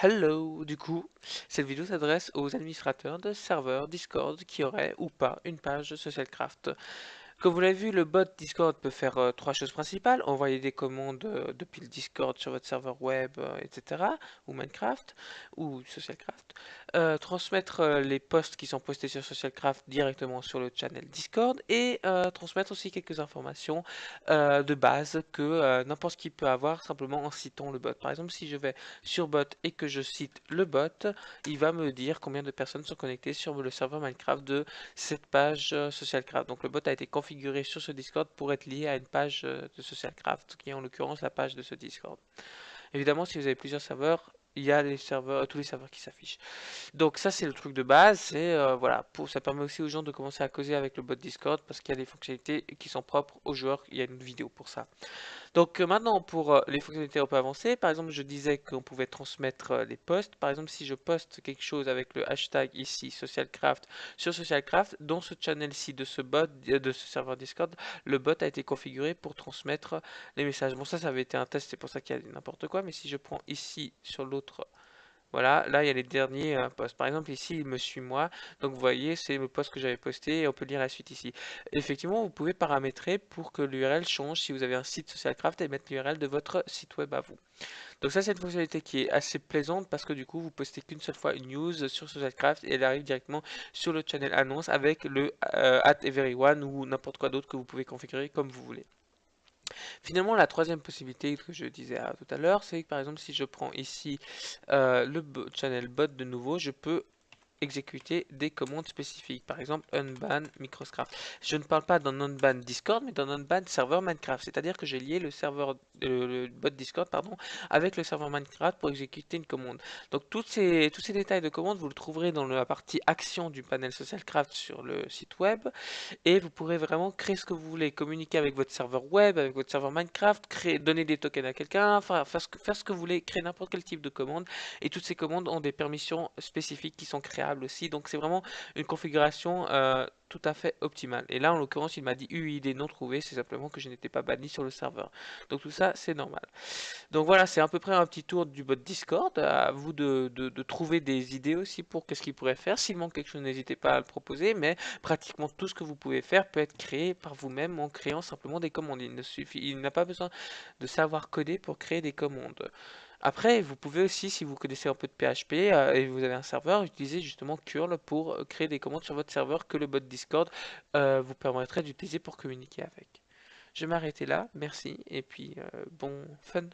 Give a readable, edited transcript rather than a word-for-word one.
Hello, du coup, cette vidéo s'adresse aux administrateurs de serveurs Discord qui auraient ou pas une page Socialcraft. Comme vous l'avez vu, le bot Discord peut faire trois choses principales: envoyer des commandes depuis le Discord sur votre serveur web, etc., ou Minecraft, ou Socialcraft, transmettre les posts qui sont postés sur Socialcraft directement sur le channel Discord, et transmettre aussi quelques informations de base que n'importe qui peut avoir simplement en citant le bot. Par exemple, si je vais sur bot et que je cite le bot, il va me dire combien de personnes sont connectées sur le serveur Minecraft de cette page Socialcraft. Donc le bot a été configuré sur ce Discord pour être lié à une page de Socialcraft, qui est en l'occurrence la page de ce Discord. Évidemment, si vous avez plusieurs serveurs, il y a les serveurs, tous les serveurs qui s'affichent. Donc ça, c'est le truc de base. C'est voilà, ça permet aussi aux gens de commencer à causer avec le bot Discord parce qu'il y a des fonctionnalités qui sont propres aux joueurs. Il y a une vidéo pour ça. Donc maintenant, pour les fonctionnalités un peu avancées, par exemple, je disais qu'on pouvait transmettre les posts. Par exemple, si je poste quelque chose avec le hashtag ici Socialcraft sur Socialcraft, dans ce channel-ci de ce bot, de ce serveur Discord, le bot a été configuré pour transmettre les messages. Bon, ça avait été un test, c'est pour ça qu'il y a n'importe quoi. Mais si je prends ici sur l'autre, voilà, là il y a les derniers posts. Par exemple, ici il me suit moi, donc vous voyez, c'est le post que j'avais posté et on peut lire la suite ici. Effectivement, vous pouvez paramétrer pour que l'URL change si vous avez un site Socialcraft et mettre l'URL de votre site web à vous. Donc ça, c'est une fonctionnalité qui est assez plaisante parce que du coup, vous postez qu'une seule fois une news sur Socialcraft et elle arrive directement sur le channel annonce avec le @everyone ou n'importe quoi d'autre que vous pouvez configurer comme vous voulez. Finalement, la troisième possibilité que je disais tout à l'heure, c'est que par exemple, si je prends ici le channel bot de nouveau, je peux exécuter des commandes spécifiques. Par exemple, unban Microscraft. Je ne parle pas d'un unban Discord, mais d'un unban serveur Minecraft. C'est-à-dire que j'ai lié le serveur, le bot Discord, pardon, avec le serveur Minecraft pour exécuter une commande. Donc tous ces détails de commande, vous le trouverez dans la partie action du panel Socialcraft sur le site web. Et vous pourrez vraiment créer ce que vous voulez, communiquer avec votre serveur web, avec votre serveur Minecraft, créer, donner des tokens à quelqu'un, enfin faire ce que vous voulez, créer n'importe quel type de commande. Et toutes ces commandes ont des permissions spécifiques qui sont créables aussi. Donc c'est vraiment une configuration tout à fait optimale. Et là, en l'occurrence, il m'a dit UID non trouvé, c'est simplement que je n'étais pas banni sur le serveur. Donc tout ça, c'est normal. Donc voilà, c'est à peu près un petit tour du bot Discord. À vous de trouver des idées aussi pour qu'est-ce qu'il pourrait faire. S'il manque quelque chose, n'hésitez pas à le proposer. Mais pratiquement tout ce que vous pouvez faire peut être créé par vous-même en créant simplement des commandes. Il n'a pas besoin de savoir coder pour créer des commandes. Après, vous pouvez aussi, si vous connaissez un peu de PHP et vous avez un serveur, utiliser justement curl pour créer des commandes sur votre serveur que le bot Discord vous permettrait d'utiliser pour communiquer avec. Je vais m'arrêter là, merci, et puis bon fun.